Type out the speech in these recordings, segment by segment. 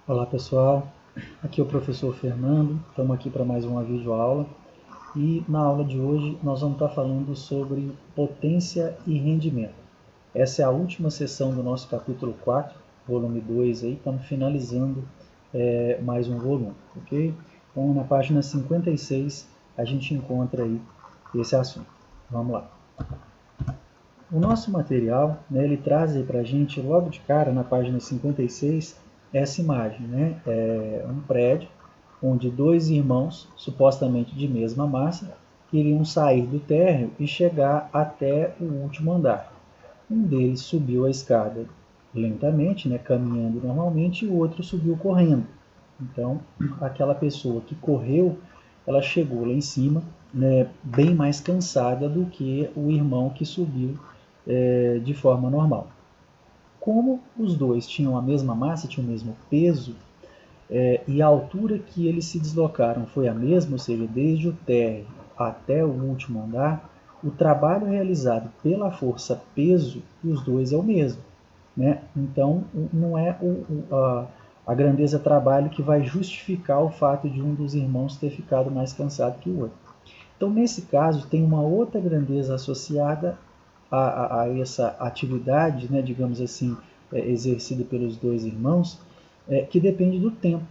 Olá pessoal, aqui é o professor Fernando, estamos aqui para mais uma videoaula e na aula de hoje nós vamos estar falando sobre potência e rendimento. Essa é a última sessão do nosso capítulo 4, volume 2, aí, estamos finalizando mais um volume, ok? Então na página 56 a gente encontra aí esse assunto. Vamos lá. O nosso material, né, ele traz para a gente, logo de cara, na página 56, essa imagem. Né? É um prédio onde dois irmãos, supostamente de mesma massa, queriam sair do térreo e chegar até o último andar. Um deles subiu a escada lentamente, né, caminhando normalmente, e o outro subiu correndo. Então, aquela pessoa que correu, ela chegou lá em cima, né, bem mais cansada do que o irmão que subiu de forma normal. Como os dois tinham a mesma massa, tinham o mesmo peso, e a altura que eles se deslocaram foi a mesma, ou seja, desde o térreo até o último andar, o trabalho realizado pela força peso dos dois é o mesmo. Né? Então, não é a grandeza trabalho que vai justificar o fato de um dos irmãos ter ficado mais cansado que o outro. Então, nesse caso, tem uma outra grandeza associada a essa atividade, né, digamos assim, exercida pelos dois irmãos, que depende do tempo.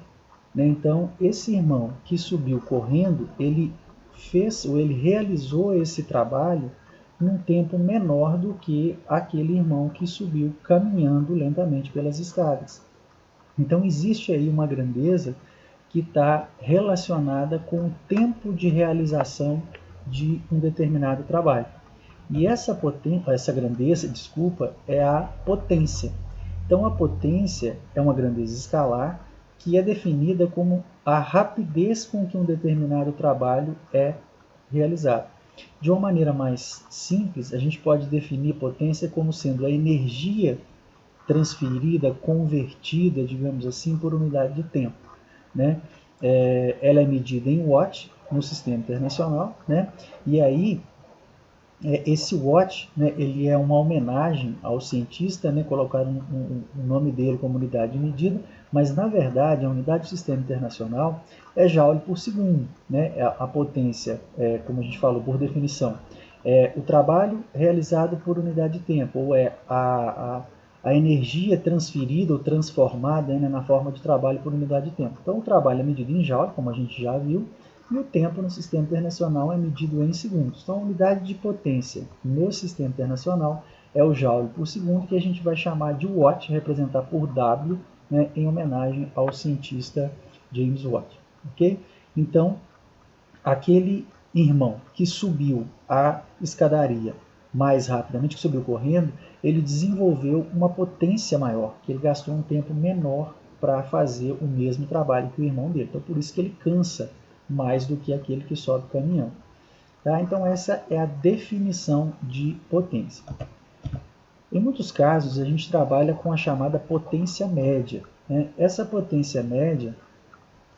Né? Então, esse irmão que subiu correndo, ele fez ou ele realizou esse trabalho num tempo menor do que aquele irmão que subiu caminhando lentamente pelas escadas. Então, existe aí uma grandeza que está relacionada com o tempo de realização de um determinado trabalho. E essa grandeza, desculpa, é a potência. Então, a potência é uma grandeza escalar que é definida como a rapidez com que um determinado trabalho é realizado. De uma maneira mais simples, a gente pode definir potência como sendo a energia transferida, convertida, digamos assim, por unidade de tempo. Né? Ela é medida em watt no sistema internacional, né? E aí esse watt, né, ele é uma homenagem ao cientista, né, colocar o nome dele como unidade de medida, mas na verdade a unidade do sistema internacional é joule por segundo, né, a potência, como a gente falou por definição, é o trabalho realizado por unidade de tempo, ou é a energia transferida ou transformada, né, na forma de trabalho por unidade de tempo. Então o trabalho é medido em joule, como a gente já viu, e o tempo no sistema internacional é medido em segundos. Então, a unidade de potência no sistema internacional é o joule por segundo, que a gente vai chamar de watt, representar por W, né, em homenagem ao cientista James Watt. Okay? Então, aquele irmão que subiu a escadaria mais rapidamente, que subiu correndo, ele desenvolveu uma potência maior, que ele gastou um tempo menor para fazer o mesmo trabalho que o irmão dele. Então, por isso que ele cansa mais do que aquele que sobe caminhando. Tá? Então, essa é a definição de potência. Em muitos casos, a gente trabalha com a chamada potência média. Né? Essa potência média,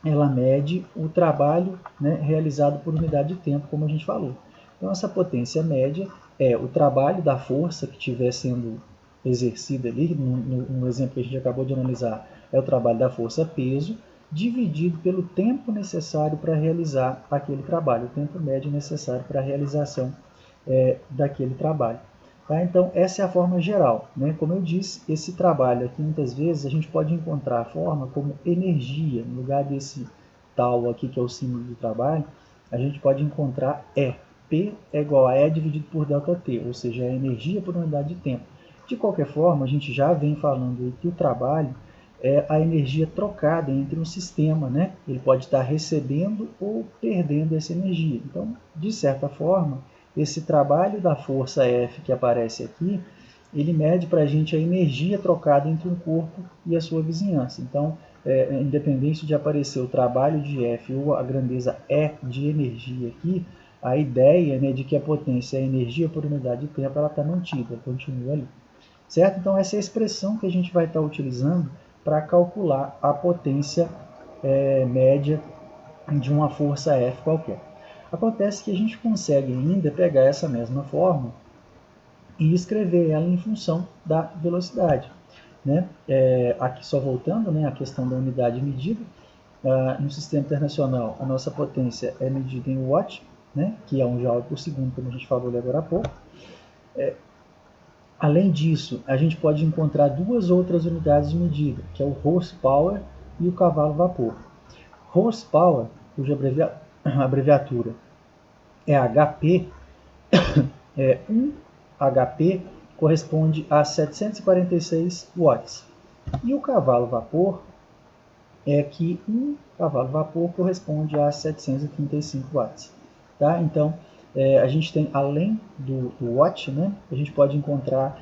ela mede o trabalho, né, realizado por unidade de tempo, como a gente falou. Então, essa potência média é o trabalho da força que estiver sendo exercida ali, no exemplo que a gente acabou de analisar, é o trabalho da força peso, dividido pelo tempo necessário para realizar aquele trabalho, o tempo médio necessário para a realização daquele trabalho. Tá? Então, essa é a forma geral. Né? Como eu disse, esse trabalho aqui, muitas vezes, a gente pode encontrar a forma como energia. No lugar desse tal aqui, que é o símbolo do trabalho, a gente pode encontrar E. P é igual a E dividido por ΔT, ou seja, a energia por unidade de tempo. De qualquer forma, a gente já vem falando que o trabalho é a energia trocada entre um sistema. Né? Ele pode estar recebendo ou perdendo essa energia. Então, de certa forma, esse trabalho da força F que aparece aqui, ele mede para a gente a energia trocada entre um corpo e a sua vizinhança. Então, independente de aparecer o trabalho de F ou a grandeza E de energia aqui, a ideia, né, de que a potência é a energia por unidade de tempo, ela está mantida, continua ali. Certo? Então, essa é a expressão que a gente vai estar utilizando para calcular a potência média de uma força F qualquer. Acontece que a gente consegue ainda pegar essa mesma forma e escrever ela em função da velocidade. né? Aqui só voltando, né, a questão da unidade medida. No sistema internacional, a nossa potência é medida em watt, né, que é 1 joule por segundo, como a gente falou ali agora há pouco. Além disso, a gente pode encontrar duas outras unidades de medida, que é o horsepower e o cavalo-vapor. Horsepower, cuja abreviatura é HP, 1 HP corresponde a 746 watts. E o cavalo-vapor é que 1 cavalo-vapor corresponde a 735 watts. Tá? Então, a gente tem, além do watt, né, a gente pode encontrar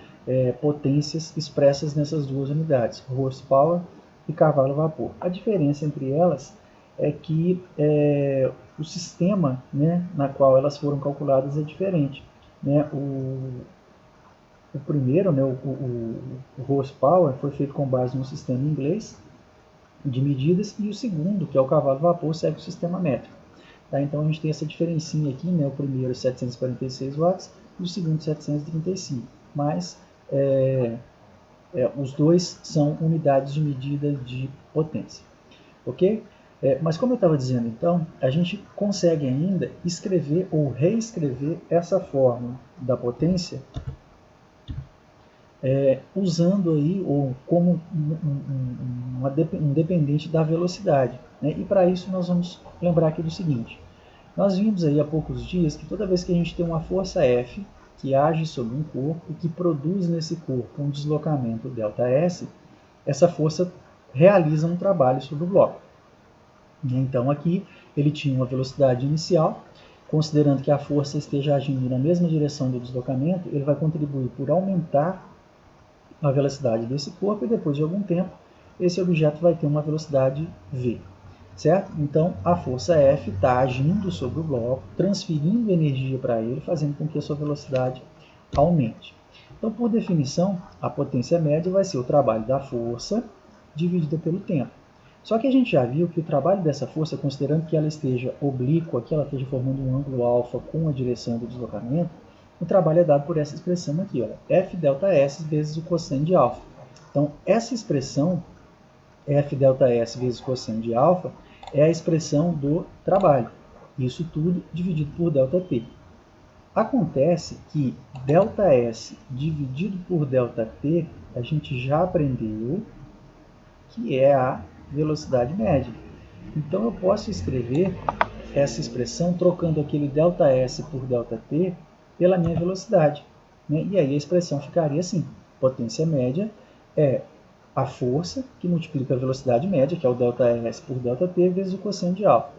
potências expressas nessas duas unidades, horsepower e cavalo-vapor. A diferença entre elas é que o sistema, né, na qual elas foram calculadas é diferente. Né? O primeiro, né, o horsepower, foi feito com base no sistema inglês de medidas, e o segundo, que é o cavalo-vapor, segue o sistema métrico. Tá? Então a gente tem essa diferencinha aqui, né? O primeiro 746 watts e o segundo 735, mas os dois são unidades de medida de potência. Ok? Mas como eu estava dizendo, então, a gente consegue ainda escrever ou reescrever essa fórmula da potência usando aí ou como um dependente da velocidade. Né? E para isso nós vamos lembrar aqui do seguinte: nós vimos aí há poucos dias que toda vez que a gente tem uma força F que age sobre um corpo e que produz nesse corpo um deslocamento ΔS, essa força realiza um trabalho sobre o bloco. Então aqui ele tinha uma velocidade inicial, considerando que a força esteja agindo na mesma direção do deslocamento, ele vai contribuir por aumentar a velocidade desse corpo, e depois de algum tempo esse objeto vai ter uma velocidade v, certo? Então a força F está agindo sobre o bloco, transferindo energia para ele, fazendo com que a sua velocidade aumente. Então, por definição, a potência média vai ser o trabalho da força dividida pelo tempo. Só que a gente já viu que o trabalho dessa força, considerando que ela esteja oblíqua, que ela esteja formando um ângulo alfa com a direção do deslocamento, o trabalho é dado por essa expressão aqui, olha, F ΔS vezes o cosseno de alfa. Então, essa expressão, F ΔS vezes o cosseno de alfa, é a expressão do trabalho. Isso tudo dividido por ΔT. Acontece que ΔS dividido por ΔT, a gente já aprendeu que é a velocidade média. Então, eu posso escrever essa expressão trocando aquele ΔS por ΔT pela minha velocidade. Né? E aí a expressão ficaria assim: potência média é a força que multiplica a velocidade média, que é o ΔS por ΔT, vezes o cosseno de alfa.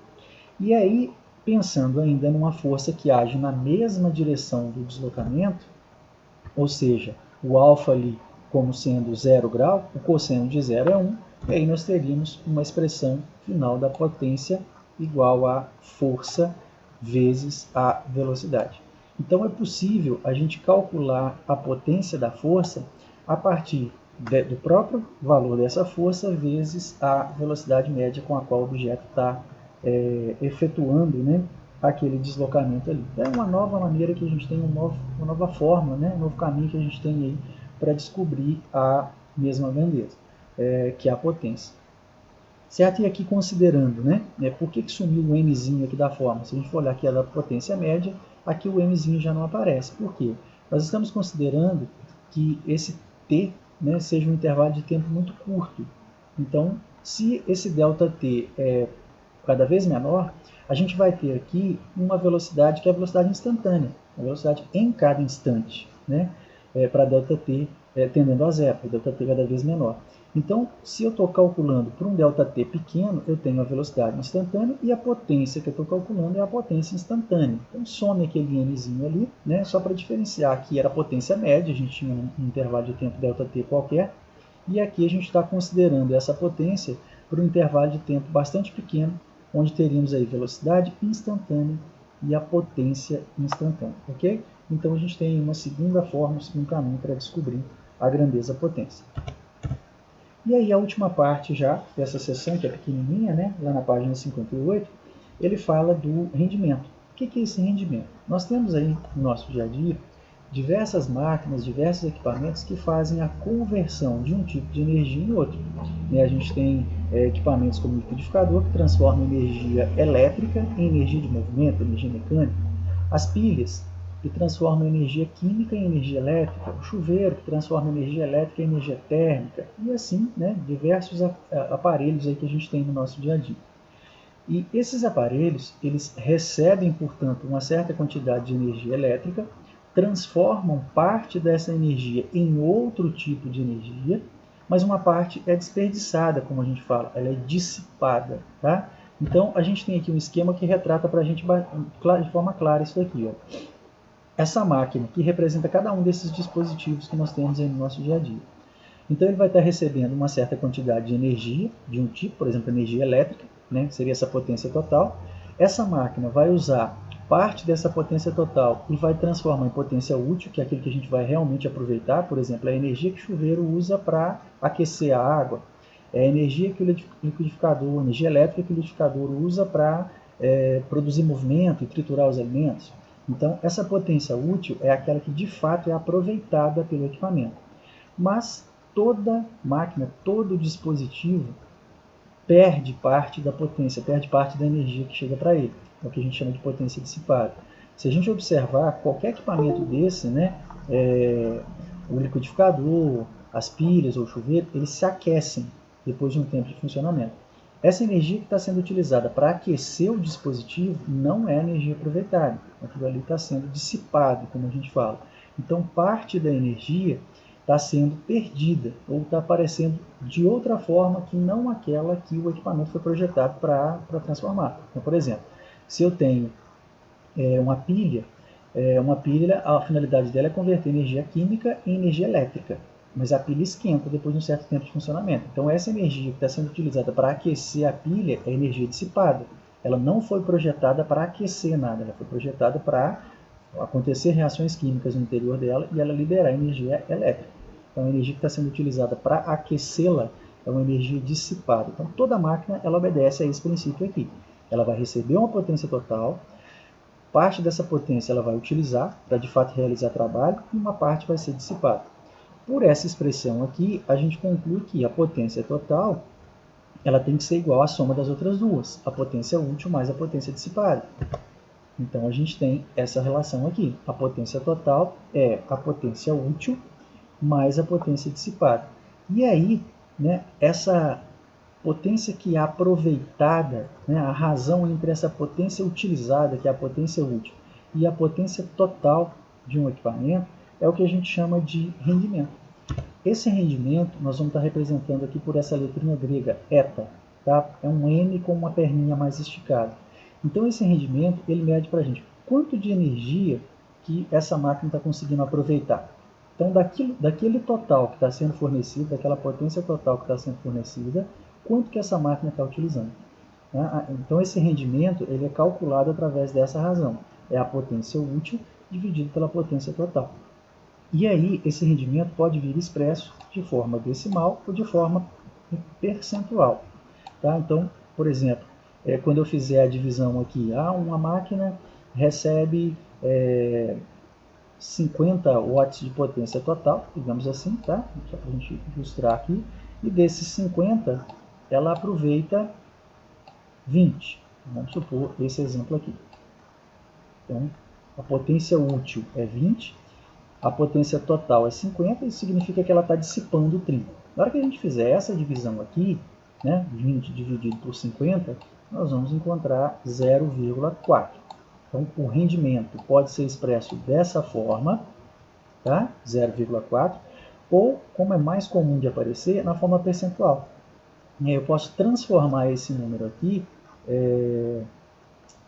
E aí, pensando ainda numa força que age na mesma direção do deslocamento, ou seja, o alfa ali como sendo 0 grau, o cosseno de 0 é 1, e aí nós teríamos uma expressão final da potência igual a força vezes a velocidade. Então é possível a gente calcular a potência da força a partir do próprio valor dessa força vezes a velocidade média com a qual o objeto está efetuando, né, aquele deslocamento ali. Então, é uma nova maneira que a gente tem, uma nova forma, né, um novo caminho que a gente tem aí para descobrir a mesma grandeza, que é a potência. Certo? E aqui considerando, né, por que sumiu o mzinho aqui da forma? Se a gente for olhar aqui a potência média, aqui o mzinho já não aparece. Por quê? Nós estamos considerando que esse t, né, seja um intervalo de tempo muito curto. Então, se esse ΔT é cada vez menor, a gente vai ter aqui uma velocidade que é a velocidade instantânea, a velocidade em cada instante, né? Para ΔT tendendo a zero, para ΔT cada vez menor. Então, se eu estou calculando por um ΔT pequeno, eu tenho a velocidade instantânea e a potência que eu estou calculando é a potência instantânea. Então, some aquele mzinho ali, né? Só para diferenciar, aqui era a potência média, a gente tinha um intervalo de tempo ΔT qualquer, e aqui a gente está considerando essa potência por um intervalo de tempo bastante pequeno, onde teríamos aí velocidade instantânea e a potência instantânea, ok? Então a gente tem uma segunda forma, um segundo caminho para descobrir a grandeza potência. E aí a última parte já dessa seção, que é pequenininha, né, lá na página 58, ele fala do rendimento. O que é esse rendimento? Nós temos aí no nosso dia a dia diversas máquinas, diversos equipamentos que fazem a conversão de um tipo de energia em outro. A gente tem equipamentos como o liquidificador, que transforma energia elétrica em energia de movimento, energia mecânica. As pilhas, que transformam energia química em energia elétrica. O chuveiro, que transforma energia elétrica em energia térmica. E assim, diversos aparelhos aí que a gente tem no nosso dia a dia. E esses aparelhos, eles recebem, portanto, uma certa quantidade de energia elétrica, transformam parte dessa energia em outro tipo de energia, mas uma parte é desperdiçada, como a gente fala, ela é dissipada. Tá? Então, a gente tem aqui um esquema que retrata para a gente de forma clara isso aqui. Ó. Essa máquina que representa cada um desses dispositivos que nós temos aí no nosso dia a dia. Então, ele vai estar recebendo uma certa quantidade de energia, de um tipo, por exemplo, energia elétrica, seria essa potência total. Essa máquina vai usar parte dessa potência total e vai transformar em potência útil, que é aquilo que a gente vai realmente aproveitar. Por exemplo, a energia que o chuveiro usa para aquecer a água, é a energia que o liquidificador, a energia elétrica que o liquidificador usa para produzir movimento e triturar os alimentos. Então, essa potência útil é aquela que de fato é aproveitada pelo equipamento. Mas toda máquina, todo dispositivo perde parte da potência, perde parte da energia que chega para ele. É o que a gente chama de potência dissipada. Se a gente observar qualquer equipamento desse, o liquidificador, as pilhas ou o chuveiro, eles se aquecem depois de um tempo de funcionamento. Essa energia que está sendo utilizada para aquecer o dispositivo não é energia aproveitada. Aquilo ali está sendo dissipado, como a gente fala. Então, parte da energia está sendo perdida ou está aparecendo de outra forma que não aquela que o equipamento foi projetado para transformar. Então, por exemplo, se eu tenho uma pilha, a finalidade dela é converter energia química em energia elétrica, mas a pilha esquenta depois de um certo tempo de funcionamento. Então, essa energia que está sendo utilizada para aquecer a pilha é energia dissipada. Ela não foi projetada para aquecer nada, ela foi projetada para acontecer reações químicas no interior dela e ela liberar energia elétrica. Então, a energia que está sendo utilizada para aquecê-la é uma energia dissipada. Então, toda máquina ela obedece a esse princípio aqui. Ela vai receber uma potência total, parte dessa potência ela vai utilizar para de fato realizar trabalho e uma parte vai ser dissipada. Por essa expressão aqui, a gente conclui que a potência total ela tem que ser igual à soma das outras duas, a potência útil mais a potência dissipada. Então, a gente tem essa relação aqui. A potência total é a potência útil mais a potência dissipada. E aí, essa potência que é aproveitada, a razão entre essa potência utilizada, que é a potência útil, e a potência total de um equipamento, é o que a gente chama de rendimento. Esse rendimento nós vamos estar representando aqui por essa letrinha grega, eta. Tá? É um N com uma perninha mais esticada. Então, esse rendimento, ele mede para a gente quanto de energia que essa máquina está conseguindo aproveitar. Então, daquele total que está sendo fornecido, daquela potência total que está sendo fornecida, quanto que essa máquina está utilizando. Então, esse rendimento ele é calculado através dessa razão. É a potência útil dividido pela potência total. E aí, esse rendimento pode vir expresso de forma decimal ou de forma percentual. Tá? Então, por exemplo, quando eu fizer a divisão aqui, uma máquina recebe 50 watts de potência total, digamos assim, tá? Só para a gente ilustrar aqui, e desses 50, ela aproveita 20. Vamos supor esse exemplo aqui. Então, a potência útil é 20, a potência total é 50, isso significa que ela está dissipando 30. Na hora que a gente fizer essa divisão aqui, 20 dividido por 50, nós vamos encontrar 0,4. Então, o rendimento pode ser expresso dessa forma, tá? 0,4, ou, como é mais comum de aparecer, na forma percentual. Eu posso transformar esse número aqui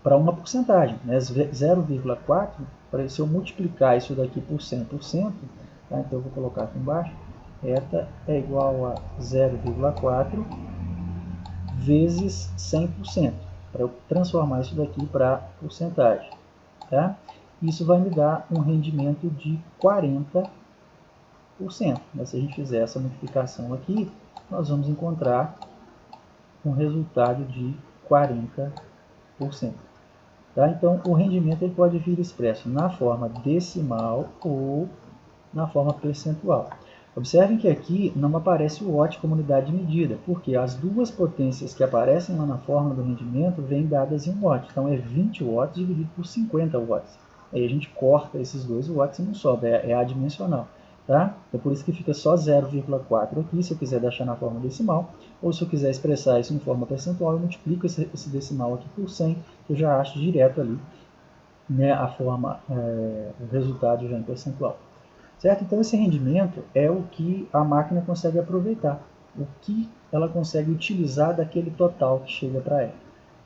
para uma porcentagem. 0,4, se eu multiplicar isso daqui por 100%, tá? Então eu vou colocar aqui embaixo, eta é igual a 0,4 vezes 100%, para eu transformar isso daqui para porcentagem. Tá? Isso vai me dar um rendimento de 40%. Mas se a gente fizer essa multiplicação aqui, nós vamos encontrar um resultado de 40%. Tá? Então, o rendimento ele pode vir expresso na forma decimal ou na forma percentual. Observem que aqui não aparece o watt como unidade de medida, porque as duas potências que aparecem lá na fórmula do rendimento vêm dadas em watt. Então, é 20 watts dividido por 50 watts. Aí a gente corta esses 2 watts e não sobra, é adimensional. Tá? É por isso que fica só 0,4 aqui, se eu quiser deixar na forma decimal, ou se eu quiser expressar isso em forma percentual, eu multiplico esse decimal aqui por 100, que eu já acho direto ali, né, a forma, o resultado já em percentual. Certo? Então, esse rendimento é o que a máquina consegue aproveitar, o que ela consegue utilizar daquele total que chega para ela.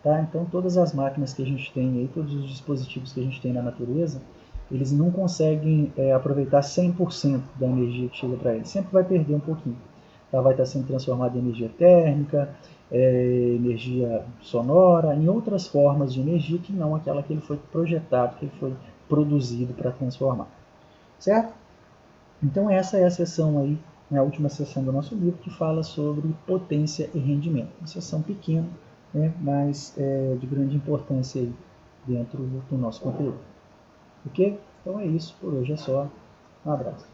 Tá? Então, todas as máquinas que a gente tem aí, todos os dispositivos que a gente tem na natureza, eles não conseguem aproveitar 100% da energia que chega para eles. Sempre vai perder um pouquinho. Tá? Vai estar sendo transformada em energia térmica, energia sonora, em outras formas de energia que não aquela que ele foi projetado, que ele foi produzido para transformar. Certo? Então essa é a seção aí, a última seção do nosso livro, que fala sobre potência e rendimento. Uma seção pequena, né, mas de grande importância aí dentro do nosso conteúdo. Ok? Então é isso, por hoje é só. Um abraço.